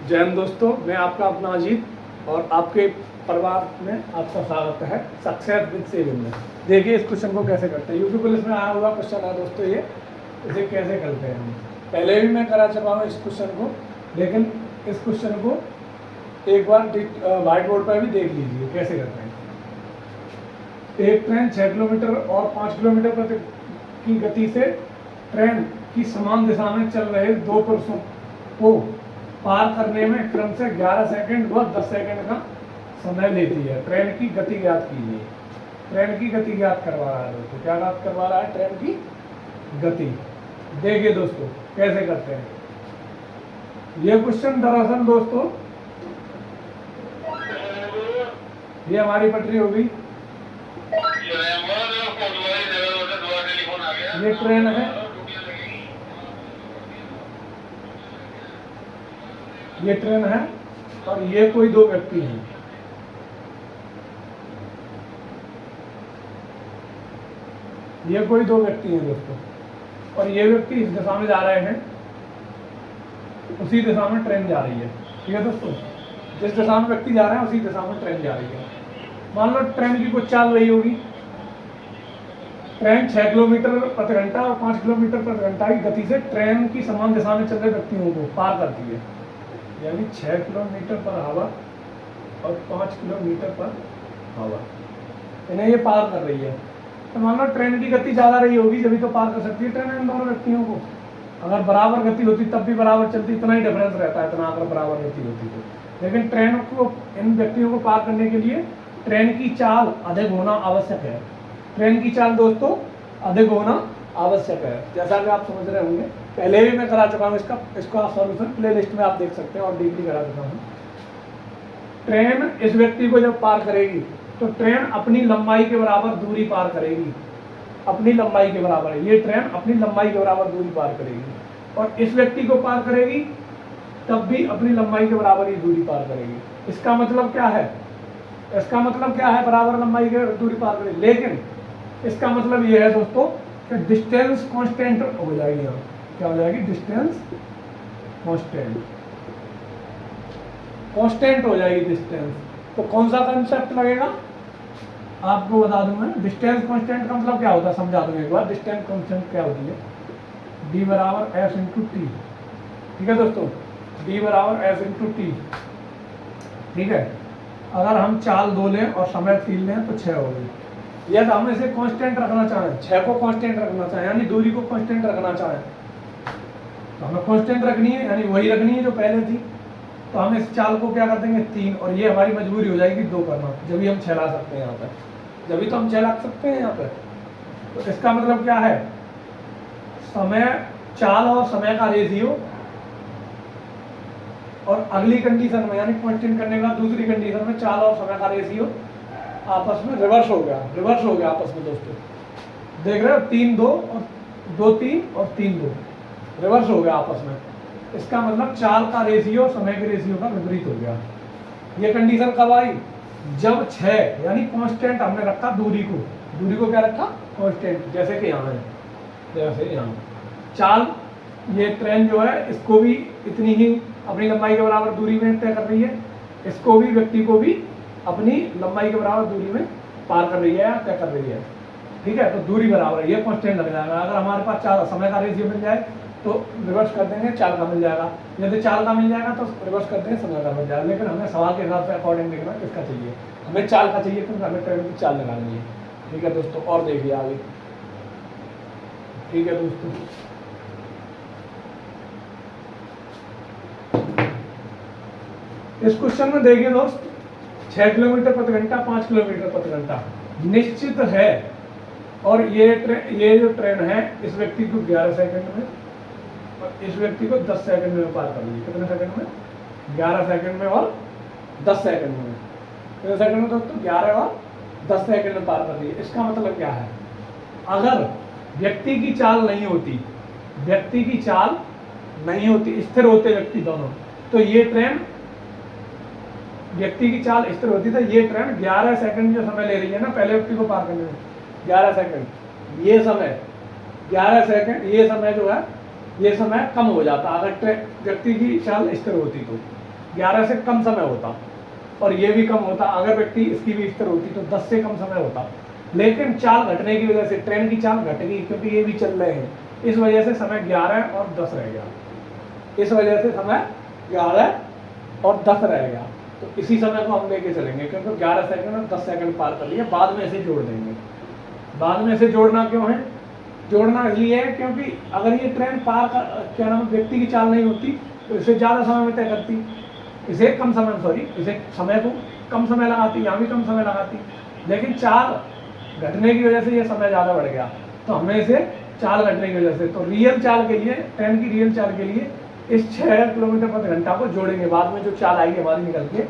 जय हिंद दोस्तों, मैं आपका अपना अजीत और आपके परिवार में आपका स्वागत है सक्सेस विद सेविंग में। देखिए इस क्वेश्चन को कैसे करते हैं। यूपी पुलिस में आया हुआ क्वेश्चन है दोस्तों, ये इसे कैसे करते हैं हम पहले भी मैं करा चुका हूँ इस क्वेश्चन को, लेकिन इस क्वेश्चन को एक बार व्हाइट बोर्ड पर भी देख लीजिए कैसे करते हैं। एक ट्रेन 6 किलोमीटर और 5 किलोमीटर प्रति की गति से ट्रेन की समान दिशा में चल रहे दो पुरुषों को पार करने में क्रम से 11 सेकंड व 10 सेकंड का समय लेती है। ट्रेन की गति ज्ञात कीजिए। ट्रेन की गति ज्ञात करवा रहा है दोस्तों, क्या ज्ञात करवा रहा है? ट्रेन की गति। देखिए दोस्तों कैसे करते हैं ये क्वेश्चन। दरअसल दोस्तों ये हमारी पटरी होगी, ये ट्रेन है, ये ट्रेन है और ये कोई दो व्यक्ति हैं। ये कोई दो व्यक्ति हैं दोस्तों, और ये व्यक्ति इस दिशा में जा रहे हैं, उसी दिशा में ट्रेन जा रही है। ठीक है दोस्तों, जिस दिशा में व्यक्ति जा रहे हैं उसी दिशा में ट्रेन जा रही है। मान लो ट्रेन की कुछ चाल रही होगी। ट्रेन 6 किलोमीटर प्रति घंटा और 5 किलोमीटर प्रति घंटा की गति से ट्रेन की समान दिशा में चल रहे व्यक्तियों को पार करती है, यानी 6 किलोमीटर पर आवर और 5 किलोमीटर पर आवर इन्हें ये पार कर रही है। तो मान लो ट्रेन की गति ज़्यादा रही होगी, जब तो पार कर सकती है ट्रेन इन दोनों व्यक्तियों को। अगर बराबर गति होती तब भी बराबर चलती, इतना ही डिफरेंस रहता है, इतना अगर बराबर गति होती तो। लेकिन ट्रेन को इन व्यक्तियों को पार करने के लिए ट्रेन की चाल अधिक होना आवश्यक है। ट्रेन की चाल दोस्तों अधिक होना आवश्यक है, जैसा कि आप समझ रहे होंगे। पहले भी मैं करा चुका हूँ इसका सॉल्यूशन प्लेलिस्ट में आप देख सकते हैं, और डीपली करा चुका हूँ। ट्रेन इस व्यक्ति को जब पार करेगी तो ट्रेन अपनी लंबाई के बराबर दूरी पार करेगी। अपनी लंबाई के बराबर ये ट्रेन अपनी लंबाई के बराबर दूरी पार करेगी, और इस व्यक्ति को पार करेगी तब भी अपनी लंबाई के बराबर ही दूरी पार करेगी। इसका मतलब क्या है? इसका मतलब क्या है? बराबर लंबाई की दूरी पार करेगी, लेकिन इसका मतलब ये है दोस्तों कि डिस्टेंस कांस्टेंट हो जाएगी। यहाँ क्या हो जाएगी? डिस्टेंस कांस्टेंट हो जाएगी डिस्टेंस। तो कौन सा कंसेप्ट लगेगा आपको बता दूं मैं। डिस्टेंस कांस्टेंट का मतलब क्या होता है समझा दूंगा एक बार। डिस्टेंस कांस्टेंट क्या होती है? d बराबर एस इंटू टी। ठीक है दोस्तों, d बराबर एस इंटू टी। ठीक है, अगर हम चाल 2 लें और समय 3 लें तो 6 हो गई। यदि हम इसे कांस्टेंट रखना चाहें, 6 को कांस्टेंट रखना चाहें, यानी दूरी को कांस्टेंट रखना चाहें, तो हमें कांस्टेंट रखनी है, यानी वही रखनी है जो पहले थी। तो हम इस चाल को क्या कर देंगे? 3, और ये हमारी मजबूरी हो जाएगी 2 करना, जब भी हम 6 ला सकते हैं यहाँ पर। जब भी तो हम 6 ला सकते हैं यहाँ पर। तो इसका मतलब क्या है? समय, चाल और समय का रेशियो, और अगली कंडीशन में यानी कांस्टेंट करने का दूसरी कंडीशन में चाल और समय का रेशियो आपस में रिवर्स हो गया आपस में दोस्तों। देख रहे हो? 3 2 और 2 3 और 3 2 रिवर्स हो गया आपस में। इसका मतलब चाल का रेशियो समय के रेशियो का विपरीत हो गया। ये कंडीशन कब आई? जब 6 यानी कांस्टेंट हमने रखा दूरी को क्या रखा? कांस्टेंट। जैसे कि यहाँ है, जैसे यहाँ चाल, ये ट्रेन जो है इसको भी इतनी ही अपनी लंबाई के बराबर दूरी में तय कर रही है, इसको भी, व्यक्ति को भी अपनी लंबाई के बराबर दूरी में पार कर रही है या तय कर रही है। ठीक है, तो दूरी बराबर है, ये कांस्टेंट लग जाएगा। अगर हमारे पास चाल समय का रेशियो मिल जाए तो रिवर्स कर देंगे, चाल का मिल जाएगा। यदि चाल का मिल जाएगा तो रिवर्स कर देंगे, समय का मिल जाएगा। लेकिन हमें सवाल के हिसाब से अकॉर्डिंग देखना किसका चाहिए। हमें चाल का चाहिए क्योंकि हमें ट्रेन की चाल लगानी है। ठीक है दोस्तों, और देखिए आगे। ठीक है दोस्तों, इस क्वेश्चन में देखिए दोस्त, 6 किलोमीटर प्रति घंटा, 5 किलोमीटर प्रति घंटा निश्चित है, और ये जो ट्रेन है इस व्यक्ति को 11 सेकंड में और इस व्यक्ति को 10 सेकंड में पार कर रही है। कितने सेकंड में? 11 सेकंड में और 10 सेकंड में। कितने सेकंड में दोस्तों? 11 और 10 सेकंड में पार कर रही है। इसका मतलब क्या है? अगर व्यक्ति की चाल नहीं होती, स्थिर होते व्यक्ति दोनों, तो ये ट्रेन, व्यक्ति की चाल स्थिर होती तो ये ट्रेन 11 सेकंड जो समय ले रही है ना पहले व्यक्ति को पार करने में, 11 सेकंड, ये समय 11 सेकंड, ये समय जो है ये समय कम हो जाता अगर व्यक्ति की चाल स्थिर होती तो। 11 से कम समय होता और ये भी कम होता। अगर व्यक्ति इसकी भी स्थिर होती तो 10 से कम समय होता, लेकिन चाल घटने की वजह से ट्रेन की चाल घट गई क्योंकि ये भी चल रहे हैं, इस वजह से समय 11 और 10 रह गया। इस वजह से समय 11 और 10 रह गया। तो इसी समय को हम लेके चलेंगे क्योंकि 11 सेकंड और 10 सेकंड पार कर लिए, बाद में इसे जोड़ देंगे। बाद में इसे जोड़ना क्यों है? जोड़ना इसलिए है क्योंकि अगर ये ट्रेन पार का क्या नाम व्यक्ति की चाल नहीं होती तो इसे ज़्यादा समय में तय करती, इसे कम समय सॉरी इसे समय को कम समय लगाती, यहाँ भी कम समय लगाती, लेकिन चाल घटने की वजह से ये समय ज़्यादा बढ़ गया। तो हमें इसे चाल घटने की वजह से तो रियल चाल के लिए, ट्रेन की रियल चाल के लिए इस 6 किलोमीटर प्रति घंटा को जोड़ेंगे। बाद में जो चाल आएगी हमारी निकल के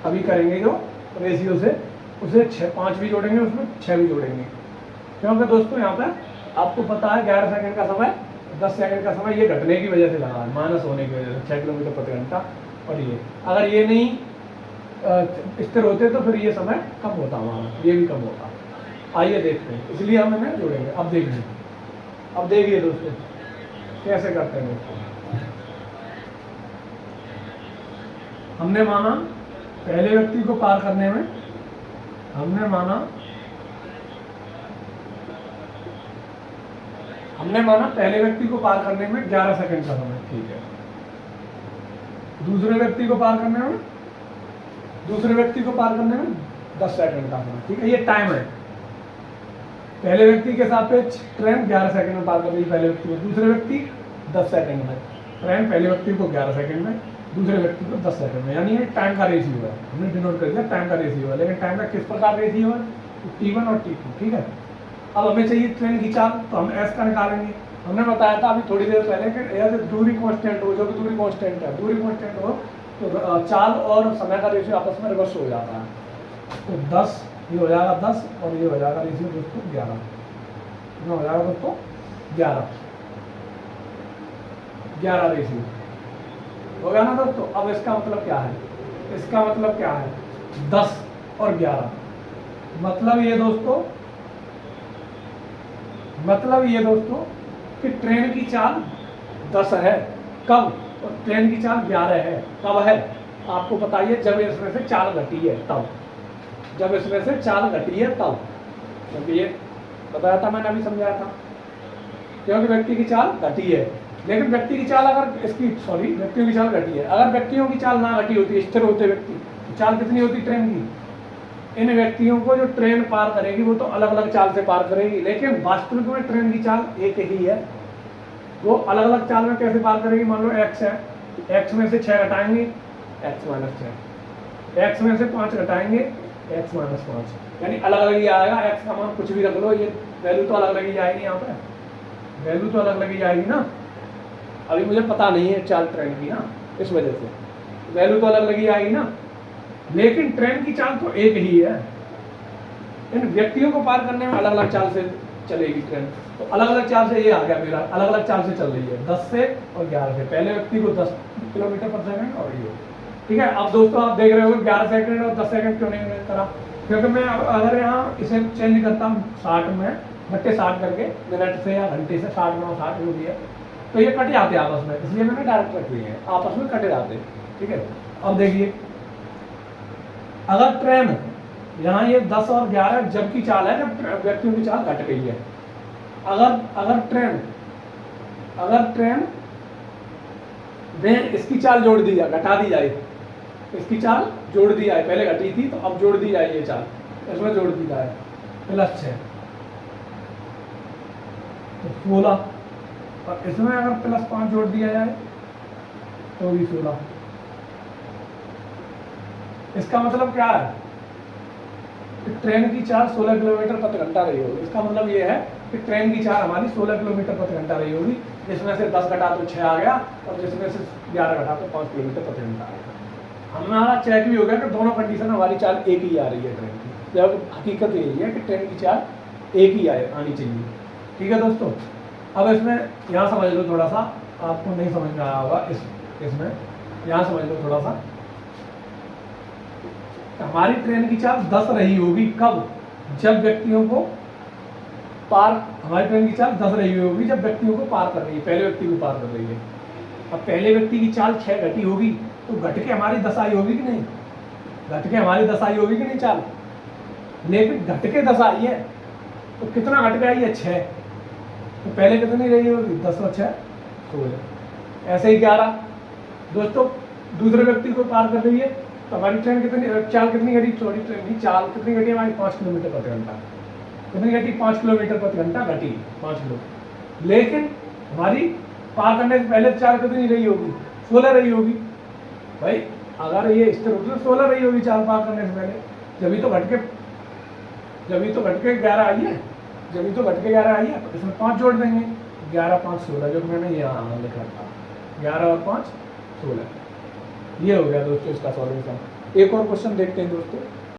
अभी करेंगे जो रेशियो से, उसे 5 भी जोड़ेंगे, उसमें 6 भी जोड़ेंगे। क्योंकि दोस्तों यहाँ पर आपको पता है 11 सेकंड का समय, 10 सेकंड का समय ये घटने की वजह से लगा है, माइनस होने की वजह से 6 किलोमीटर प्रति घंटा। और ये अगर ये नहीं स्थिर होते तो फिर ये समय कम होता हमारा, ये भी कम होता। आइए देखते हैं, इसलिए हम इन्हें जोड़ेंगे। अब देखिए दोस्तों कैसे करते हैं। हमने माना पहले व्यक्ति को पार करने में, हमने माना पहले व्यक्ति को पार करने में 11 सेकंड का समय, ठीक है। दूसरे व्यक्ति को पार करने में 10 सेकंड का समय, ठीक है। ये टाइम है। पहले व्यक्ति के सापेक्ष ट्रेन 11 सेकंड में पार कर रही है पहले व्यक्ति को, दूसरे व्यक्ति 10 सेकंड में। ट्रेन पहले व्यक्ति को 11 सेकंड में, दूसरे व्यक्ति को 10 सेकंड में, यानी ये टाइम का रेशियो है। हमने डिनोट कर दिया टाइम का रेशियो है, लेकिन टाइम का किस प्रकार रेशियो है? T1 और T2, ठीक है। अब हमें चाहिए ट्रेन की चाल, तो हम S का निकालेंगे। हमने बताया था अभी थोड़ी देर पहले कि यदि दूरी कांस्टेंट हो, जो कि दूरी कांस्टेंट है, दूरी कांस्टेंट हो तो चाल और समय का रेशियो आपस में रिवर्स हो जाता है। तो 10 ये हो जाएगा 10 और ये हो जाएगा रेशियो दोस्तों 11, कितना हो जाएगा दोस्तों? 11 रेशियो हो गया ना दोस्तों। अब इसका मतलब क्या है? इसका मतलब क्या है? 10 और 11, मतलब ये दोस्तों कि ट्रेन की चाल 10 है, कब? और ट्रेन की चाल 11 है, कब है? आपको बताइए, जब इसमें से चाल घटी है तब, जब इसमें से चाल घटी है तब, क्योंकि ये बताया था मैंने, अभी समझाया था, क्योंकि व्यक्ति की चाल घटी है। लेकिन व्यक्ति की चाल व्यक्तियों की चाल घटी है। अगर व्यक्तियों की चाल ना घटी होती, स्थिर होते व्यक्ति, तो चाल कितनी होती ट्रेन की? इन व्यक्तियों को जो ट्रेन पार करेगी वो तो अलग अलग चाल से पार करेगी, लेकिन वास्तविक में ट्रेन की चाल एक ही है। वो अलग अलग चाल में कैसे पार करेगी? मान लो x है, x में से 6 घटाएंगे x माइनस 6, x में से 5 घटाएंगे x माइनस 5, यानी अलग अलग ही आएगा। x का मान कुछ भी रख लो, ये वैल्यू तो अलग लगी जाएगी, यहाँ पे वैल्यू तो अलग लगी जाएगी ना। अभी मुझे पता नहीं है चाल ट्रेन की ना, इस वजह से वैल्यू तो अलग लगी जाएगी ना, लेकिन ट्रेन की चाल तो एक ही है। इन व्यक्तियों को पार करने में अलग अलग चाल से चलेगी ट्रेन। तो अलग अलग चाल से ये आ गया मेरा, अलग अलग चाल से चल रही है 10 से और 11 से। पहले व्यक्ति को 10 किलोमीटर पर सेकंड और ये, ठीक है। अब दोस्तों आप देख रहे हो 11 सेकंड और 10 सेकंड क्यों नहीं करा? क्योंकि मैं अगर यहाँ इसे चेंज करता हूँ 60 में, घंटे 60 करके, मिनट से या घंटे से 60 9 60 जो भी है, तो ये कट जाते हैं आपस में, इसलिए मैंने डायरेक्ट रख दिए हैं, आपस में कटे जाते हैं, ठीक है। अब देखिए, अगर ट्रेन यहाँ ये 10 और 11 जब की चाल है, जब व्यक्तियों की चाल घट गई है। अगर ट्रेन में इसकी चाल जोड़ दी जाए, घटा दी जाए, इसकी चाल जोड़ दी जाए, पहले घटी थी तो अब जोड़ दी जाए, ये चाल इसमें जोड़ दी जाए, +6 तो 16, और इसमें अगर +5 जोड़ दिया जाए तो भी 16। इसका मतलब क्या है? कि ट्रेन की चाल 16 किलोमीटर प्रति घंटा रही होगी। इसका मतलब ये है कि ट्रेन की चाल हमारी 16 किलोमीटर प्रति घंटा रही होगी, जिसमें से 10 घटा तो 6 आ गया, और जिसमें से 11 घटा तो 5 किलोमीटर प्रति घंटा आ गया। हमारा चेक भी हो गया कि दोनों कंडीशन हमारी चाल एक ही आ रही है ट्रेन की। जब हकीकत यही है कि ट्रेन की चाल एक ही आनी चाहिए, ठीक है दोस्तों। अब इसमें यहाँ समझ लो थोड़ा सा, आपको नहीं समझ में आया होगा इसमें यहाँ समझ लो थोड़ा सा। हमारी ट्रेन की चाल 10 रही होगी, कब? जब व्यक्तियों को पार, हमारी ट्रेन की चाल 10 रही होगी जब व्यक्तियों को पार कर रही है, पहले व्यक्ति को पार कर रही है। अब पहले व्यक्ति की चाल 6 घटी होगी, तो घट के हमारी 10 आई होगी कि नहीं, घट के हमारी 10 आई होगी कि नहीं चाल, लेकिन घट के 10 आई है तो कितना घट के आई है 6, तो पहले कितनी रही होगी 10 और 6 16। ऐसे ही 11 दोस्तों दूसरे व्यक्ति को पार कर रही है तो हमारी ट्रेन कितनी चाल कितनी घटी, सॉरी ट्रेन की चाल कितनी घटी हमारी 5 किलोमीटर प्रति घंटा, कितनी घटी 5 किलोमीटर प्रति घंटा घटी 5 किलो, लेकिन हमारी पार करने से पहले चाल कितनी रही होगी 16 रही होगी भाई, अगर ये स्थिर होती तो 16 रही होगी चाल पार करने से पहले, जब तो घट के 11 आई है, जब तो घट के 11 आई है तो इसमें 5 जोड़ देंगे, 11 5 16 जो मैंने यहाँ लिख रखा 11 और 5 16। ये हो गया दोस्तों इसका सॉल्यूशन। एक और क्वेश्चन देखते हैं दोस्तों।